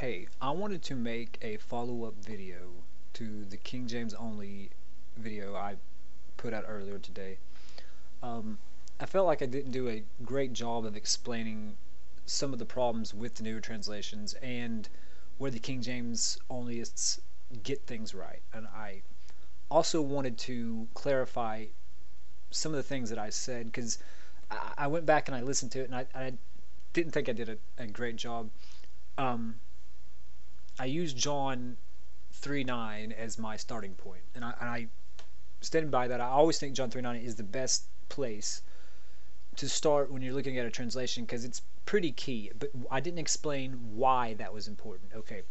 Hey, I wanted to make a follow-up video to the King James only video I put out earlier today. Um, I felt like I didn't do a great job of explaining some of the problems with the newer translations and where the King James onlyists get things right. And I also wanted to clarify some of the things that I said because I went back and I listened to it and I didn't think I did a great job. Um, I used John 3:9 as my starting point, and I stand by that. I always think John 3:9 is the best place to start when you're looking at a translation because it's pretty key. But I didn't explain why that was important. Okay,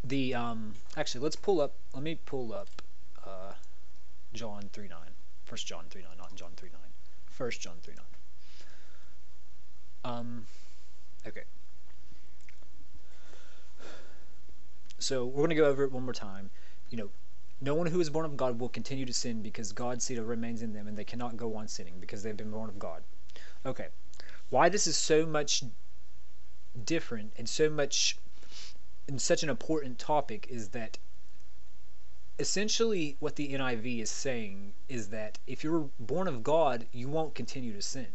the actually Let me pull up John 3:9. First John 3:9, not John 3:9. First John 3:9. Okay. So we're going to go over it one more time. You know, no one who is born of God will continue to sin because God's seed remains in them and they cannot go on sinning because they've been born of God. Okay. Why this is so much different and such an important topic is that essentially what the NIV is saying is that if you're born of God, you won't continue to sin.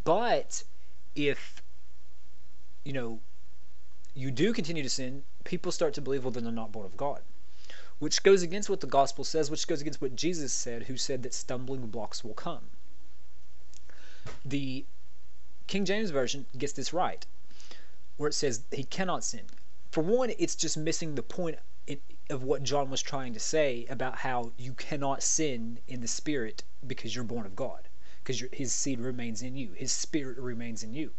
But if, you know, you do continue to sin, people start to believe, well, then they're not born of God. Which goes against what the gospel says, which goes against what Jesus said, who said that stumbling blocks will come. The King James Version gets this right, where it says he cannot sin. For one, it's just missing the point of what John was trying to say about how you cannot sin in the Spirit because you're born of God, because his seed remains in you, his Spirit remains in you.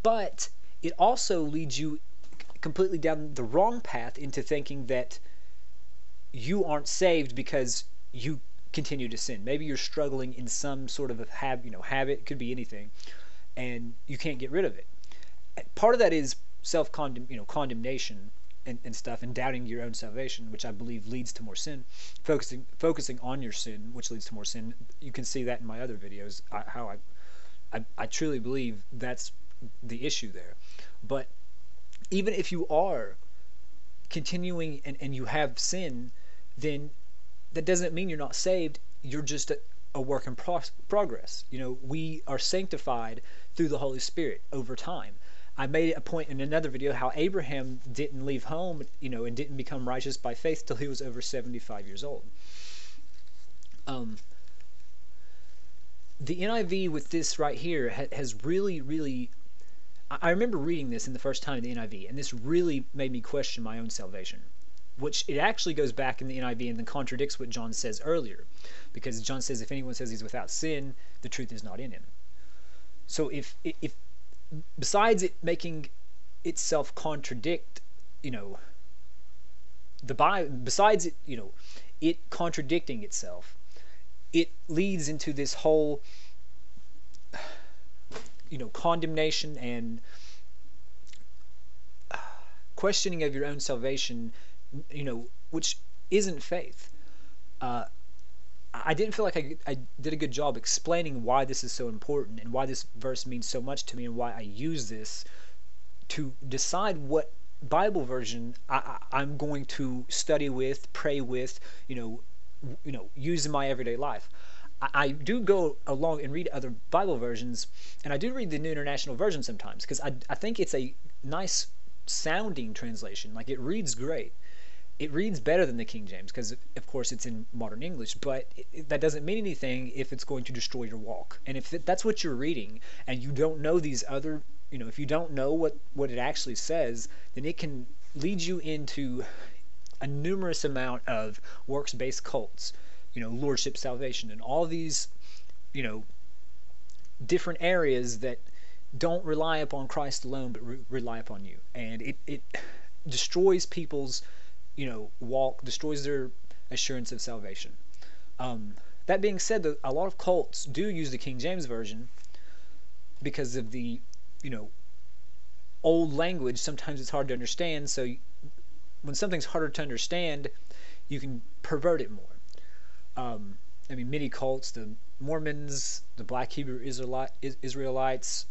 But it also leads you completely down the wrong path into thinking that you aren't saved because you continue to sin. Maybe you're struggling in some sort of a habit, it could be anything, and you can't get rid of it. Part of that is condemnation and stuff, and doubting your own salvation, which I believe leads to more sin. Focusing on your sin, which leads to more sin. You can see that in my other videos. How I truly believe that's the issue there. But even if you are continuing and you have sin, then that doesn't mean you're not saved. You're just a work in progress. We are sanctified through the Holy Spirit over time. I made a point in another video how Abraham didn't leave home, and didn't become righteous by faith till he was over 75 years old. The NIV with this right here has really I remember reading this in the first time in the NIV, and this really made me question my own salvation, which it actually goes back in the NIV and then contradicts what John says earlier, because John says if anyone says he's without sin, the truth is not in him. So if besides it making itself contradict, the Bible, besides it contradicting itself, it leads into this whole condemnation and questioning of your own salvation, which isn't faith. I didn't feel like I did a good job explaining why this is so important and why this verse means so much to me and why I use this to decide what Bible version I'm going to study with, pray with, use in my everyday life. I do go along and read other Bible versions, and I do read the New International Version sometimes because I think it's a nice sounding translation. Like, it reads great. It reads better than the King James because, of course, it's in modern English, but that doesn't mean anything if it's going to destroy your walk. And if that's what you're reading and you don't know these other, if you don't know what it actually says, then it can lead you into a numerous amount of works-based cults, lordship, salvation, and all these, different areas that don't rely upon Christ alone but rely upon you. And it destroys people's walk, destroys their assurance of salvation. That being said, a lot of cults do use the King James Version because of the old language. Sometimes it's hard to understand, so when something's harder to understand, you can pervert it more. Many cults, the Mormons, the Black Hebrew Israelites,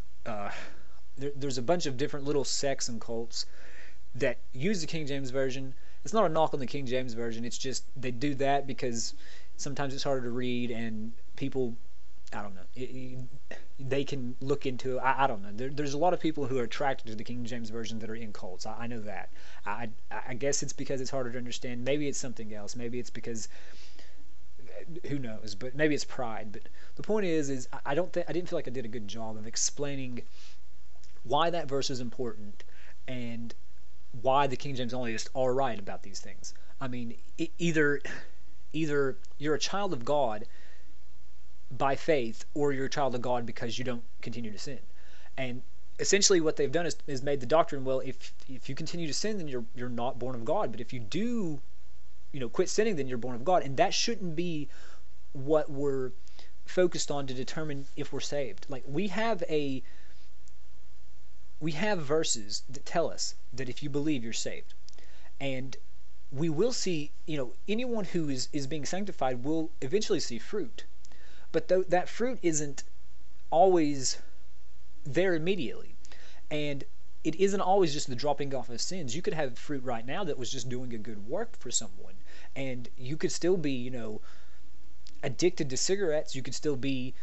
there's a bunch of different little sects and cults that use the King James Version. It's not a knock on the King James Version. It's just they do that because sometimes it's harder to read and people, I don't know, they can look into it. I don't know. There's a lot of people who are attracted to the King James Version that are in cults. I know that. I guess it's because it's harder to understand. Maybe it's something else. Maybe it's because, who knows, but maybe it's pride. But the point is I didn't feel like I did a good job of explaining why that verse is important and why the King James onlyists are right about these things. I mean, either you're a child of God by faith, or you're a child of God because you don't continue to sin. And essentially what they've done is made the doctrine, well, if you continue to sin, then you're not born of God. But if you do, quit sinning, then you're born of God. And that shouldn't be what we're focused on to determine if we're saved. Like, we have verses that tell us that if you believe, you're saved. And we will see, anyone who is being sanctified will eventually see fruit. But that fruit isn't always there immediately. And it isn't always just the dropping off of sins. You could have fruit right now that was just doing a good work for someone. And you could still be, addicted to cigarettes. You could still be,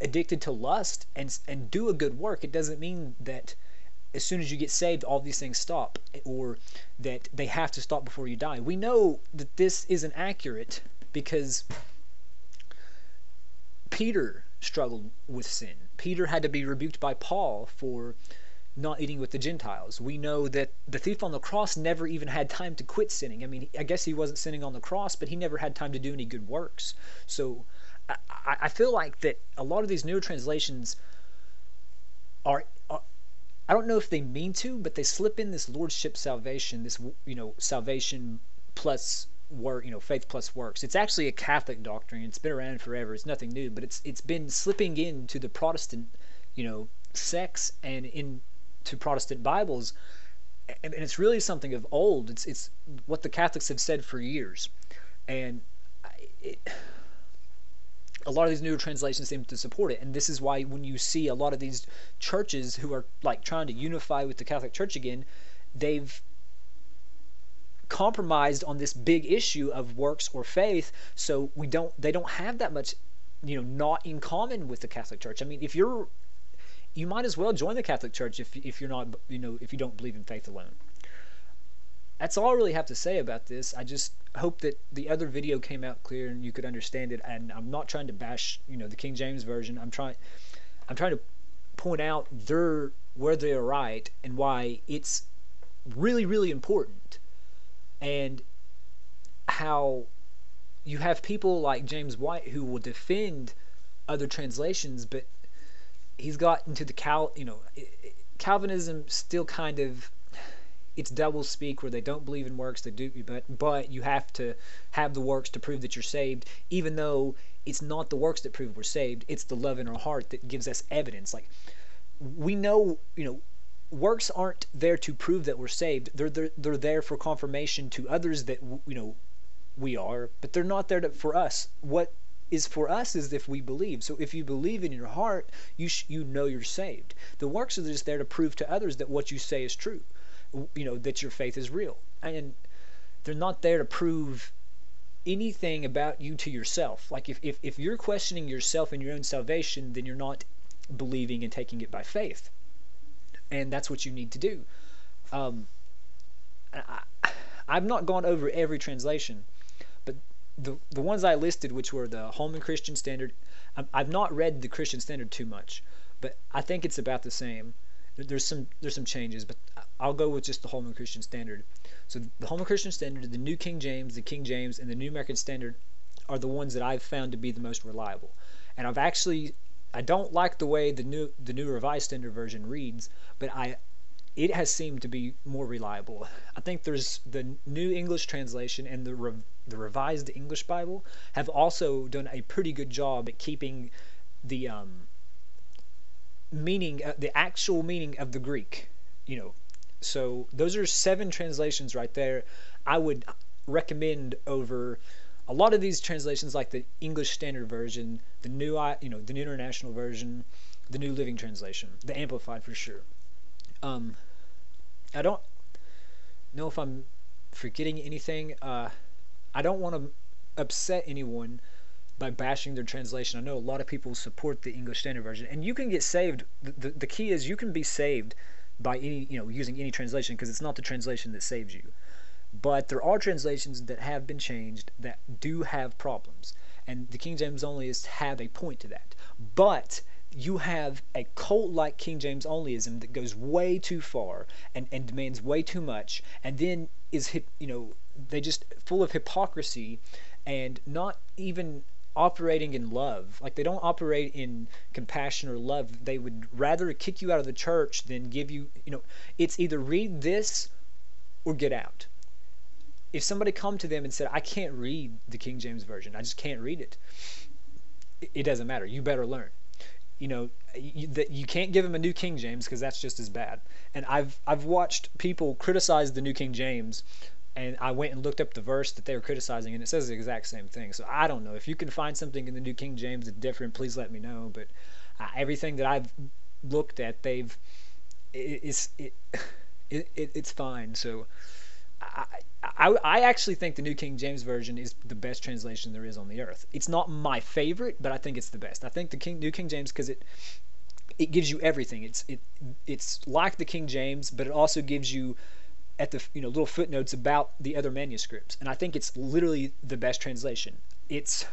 addicted to lust and do a good work. It doesn't mean that as soon as you get saved, all these things stop, or that they have to stop before you die. We know that this isn't accurate because Peter struggled with sin. Peter had to be rebuked by Paul for not eating with the Gentiles. We know that the thief on the cross never even had time to quit sinning. I mean, I guess he wasn't sinning on the cross, but he never had time to do any good works. So I feel like that a lot of these newer translations are I don't know if they mean to, but they slip in this lordship salvation, this salvation plus work, faith plus works. It's actually a Catholic doctrine. It's been around forever. It's nothing new, but it's been slipping into the Protestant, sects and into Protestant Bibles, and it's really something of old. It's what the Catholics have said for years, and a lot of these newer translations seem to support it. And this is why when you see a lot of these churches who are like trying to unify with the Catholic Church again, they've compromised on this big issue of works or faith, so they don't have that much not in common with the Catholic Church. I mean, you might as well join the Catholic Church if you're not, if you don't believe in faith alone. That's all I really have to say about this. I just hope that the other video came out clear and you could understand it. And I'm not trying to bash the King James Version. I'm trying to point out where they're right and why it's really, really important. And how you have people like James White who will defend other translations, but he's got into the Calvinism still kind of, it's double speak where they don't believe in works, they do, but you have to have the works to prove that you're saved, even though it's not the works that prove we're saved, it's the love in our heart that gives us evidence. Like, we know, works aren't there to prove that we're saved. They're there for confirmation to others that we are, but they're not there for us. What is for us is if we believe. So if you believe in your heart, you know you're saved. The works are just there to prove to others that what you say is true. That your faith is real, and they're not there to prove anything about you to yourself. Like, if you're questioning yourself and your own salvation, then you're not believing and taking it by faith. And that's what you need to do. I've not gone over every translation, but the ones I listed, which were the Holman Christian Standard, I've not read the Christian Standard too much, but I think it's about the same. There's some changes, but I'll go with just the Holman Christian Standard. So the Holman Christian Standard, the New King James, the King James, and the New American Standard are the ones that I've found to be the most reliable. And I don't like the way the new Revised Standard Version reads, but it has seemed to be more reliable. I think there's the New English Translation and the Revised English Bible have also done a pretty good job at keeping the meaning, the actual meaning of the Greek. So those are 7 translations right there. I would recommend over a lot of these translations, like the English Standard Version, the New International Version, the New Living Translation, the Amplified for sure. Um, I don't know if I'm forgetting anything. I don't want to upset anyone by bashing their translation. I know a lot of people support the English Standard Version, and you can get saved. The key is you can be saved by any, using any translation, because it's not the translation that saves you. But there are translations that have been changed that do have problems, and the King James Onlyists have a point to that. But you have a cult-like King James Onlyism that goes way too far and demands way too much, and then is they just full of hypocrisy and not even operating in love. Like, they don't operate in compassion or love. They would rather kick you out of the church than give you, it's either read this or get out. If somebody come to them and said, I can't read the King James Version, I just can't read it, it doesn't matter. You better learn. You can't give them a New King James, because that's just as bad. And I've watched people criticize the New King James, and I went and looked up the verse that they were criticizing, and it says the exact same thing. So I don't know. If you can find something in the New King James that's different, please let me know. But everything that I've looked at, it's fine. So I actually think the New King James Version is the best translation there is on the earth. It's not my favorite, but I think it's the best. I think the New King James, because it gives you everything. It's like the King James, but it also gives you at the little footnotes about the other manuscripts, and I think it's literally the best translation. It's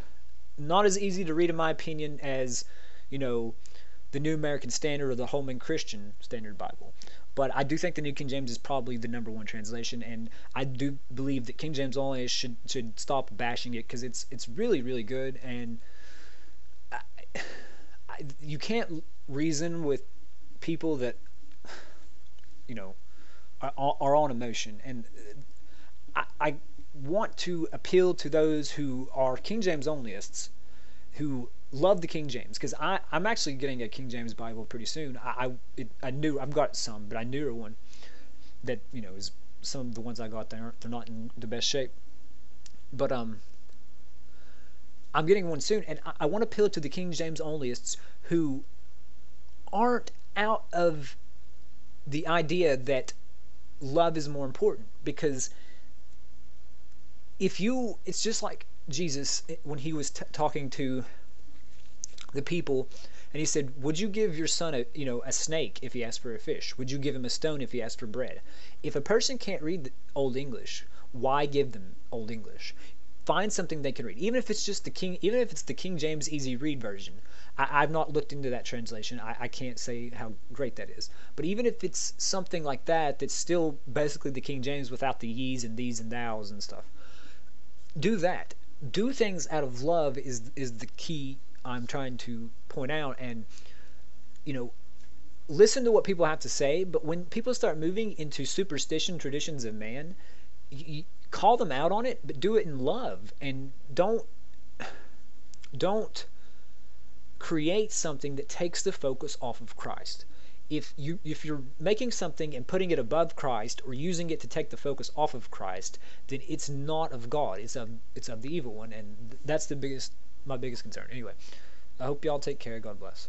not as easy to read, in my opinion, as the New American Standard or the Holman Christian Standard Bible, but I do think the New King James is probably the number one translation, and I do believe that King James only should stop bashing it, because it's really, really good. And you can't reason with people that are on emotion, and I want to appeal to those who are King James onlyists, who love the King James, because I'm actually getting a King James Bible pretty soon. I've got some, but I newer one that is, some of the ones I got, they're not in the best shape, but I'm getting one soon, and I want to appeal to the King James onlyists who aren't out of the idea that love is more important. Because it's just like Jesus when he was talking to the people, and he said, would you give your son a snake if he asked for a fish? Would you give him a stone if he asked for bread? If a person can't read Old English, why give them Old English? Find something they can read, even if it's the King James Easy Read version. I've not looked into that translation. I can't say how great that is. But even if it's something like that, that's still basically the King James without the ye's and these and thous and stuff, do that. Do things out of love is the key I'm trying to point out. And listen to what people have to say. But when people start moving into superstition, traditions of man, you call them out on it, but do it in love, and don't create something that takes the focus off of Christ. If you're making something and putting it above Christ, or using it to take the focus off of Christ, then it's not of God. It's of the evil one, and that's my biggest concern. Anyway, I hope y'all take care. God bless.